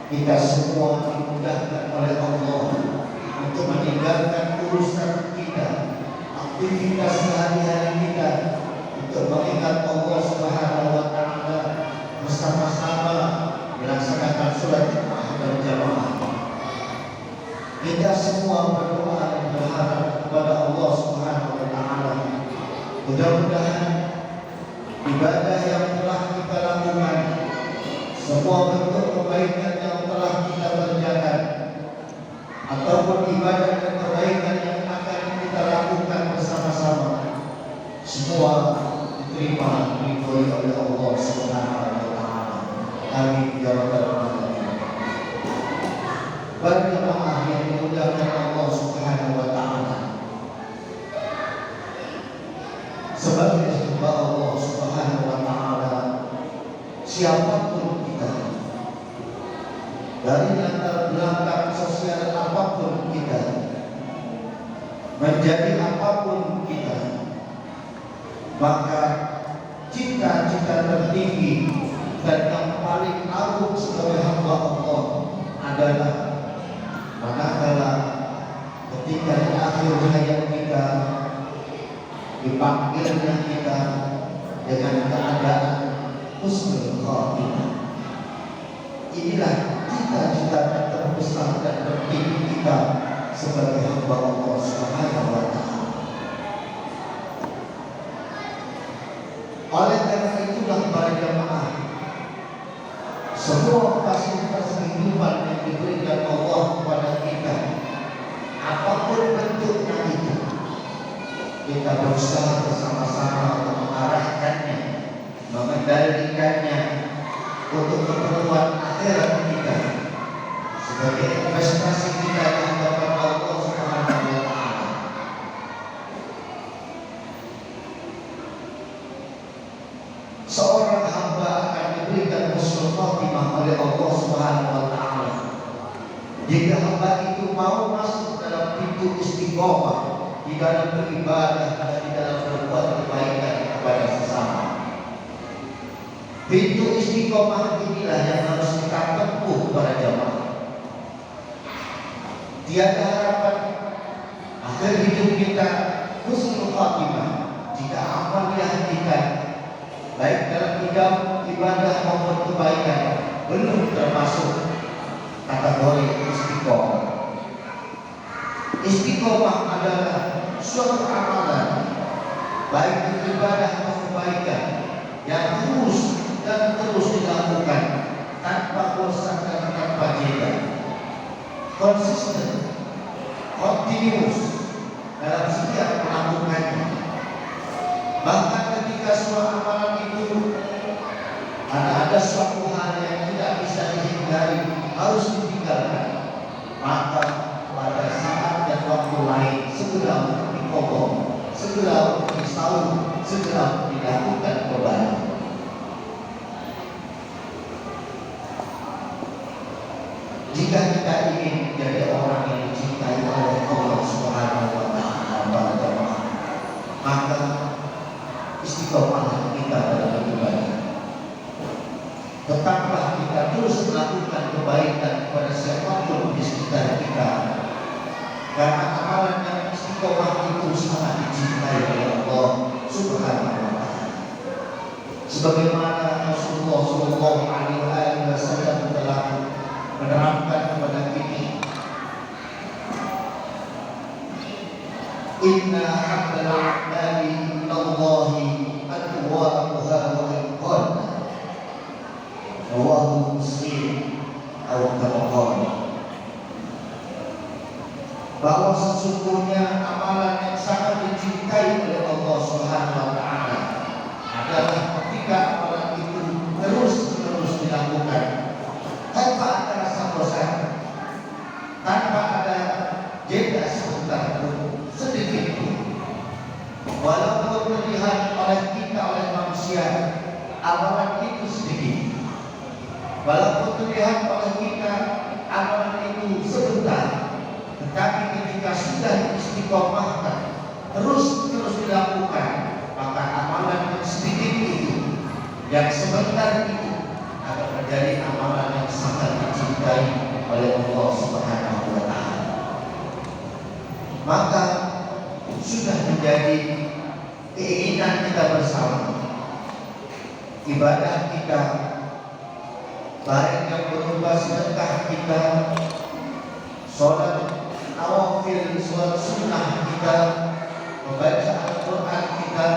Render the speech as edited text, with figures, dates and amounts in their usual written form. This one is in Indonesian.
Kita semua dimudahkan oleh Allah untuk meninggalkan urusan kita, aktivitas sehari-hari kita, untuk mengingat Allah Subhanahu wa Ta'ala, bersama-sama melaksanakan sholat Jumat berjamaah. Kita semua berdoa dan berharap kepada Allah Subhanahu wa Ta'ala, mudah-mudahan ibadah yang telah kita lakukan, semua bentuk kebaikan yang telah kita kerjakan, ataupun ibadah dan kebaikan yang akan kita lakukan bersama-sama, semua diterima diridhoi oleh Allah Subhanahu wa Ta'ala. Amin ya rabbal alamin. Berjamaah yang dimuliakan Allah Subhanahu wa Ta'ala, sebagai hamba Allah Subhanahu wa Ta'ala, siapapun kita, dari latar belakang sosial apapun kita, menjadi apapun kita, maka cita-cita tertinggi dan yang paling agung sebagai hamba Allah adalah manakala ketika di akhir hayat kita dipanggilnya kita dengan keadaan husnul khatimah. Inilah cita-cita terbesar dan tertinggi kita sebagai hamba Allah Subhanahu wa Ta'ala. Oleh karena itulah para jamaah, semua fasilitas kehidupan yang diberikan Allah kepada kita, apapun bentuknya itu, kita berusaha bersama-sama untuk mengarahkannya, mengendalikannya untuk keperluan akhirat kita, sebagai investasi kita di hadapan Allah Subhanahu wa Ta'ala. Seorang hamba akan diberikan husnul khatimah oleh Allah Subhanahu wa Ta'ala jika hamba itu mau masuk dalam pintu istiqomah di dalam beribadah dan di dalam berbuat kebaikan kepada sesama. Pintu istiqomah inilah yang harus kita tempuh para jamaah. Tiada harapan akhir hidup kita husnul khatimah jika amal dihentikan, baik dalam bidang ibadah maupun kebaikan, belum termasuk kategori istiqomah. Istiqomah adalah suatu amalan, baik ibadah maupun kebaikan, yang terus dan terus dilakukan tanpa bosan dan tanpa jeda, konsisten, continuous dalam setiap melakukannya. Bahkan ketika suatu amalan itu ada suatu hal yang tidak bisa dihindari, harus ditinggalkan, maka pada saat dan waktu lain segera dipotong, segera disahur, segera dilakukan kembali. Jika kita ingin menjadi orang yang dicintai oleh Allah Subhanahu wa Ta'ala, maka istiqomah kita dalam beribadah. Tetaplah kita terus melakukan kebaikan kepada siapapun di sekitar kita, karena amalan yang istiqomah itu sangat dicintai oleh Allah Subhanahu wa Ta'ala. Sebagaimana Rasulullah Shallallahu Alaihi Wasallam telah menerangkan kepada kita, inna haqqal a'mali inallahi atwaquha wa iqan, rawahu Muslim atau Tabaqan. Bahwa sesungguhnya amalan yang sangat dicintai oleh Allah Subhanahu wa Ta'ala adalah ketika amalan itu terus-menerus dilakukan tanpa ada rasa bosan, tanpa ada jeda sebentar pun, sedikit pun. Walaupun terlihat oleh kita, oleh manusia, amalan itu sedikit. Walaupun terlihat oleh kita, amalan itu sebentar, tetapi ketika sudah istiqomahkan, terus-terus dilakukan, maka amalan yang sedikit itu, yang sebentar itu, akan menjadi amalan yang sangat dicintai dicintai oleh Allah Subhanahu wa taala. Maka sudah menjadi keinginan kita bersama, ibadah kita, baik yang berupa sedekah kita, sholat nawafil, sholat sunnah kita, membaca Al-Quran kita,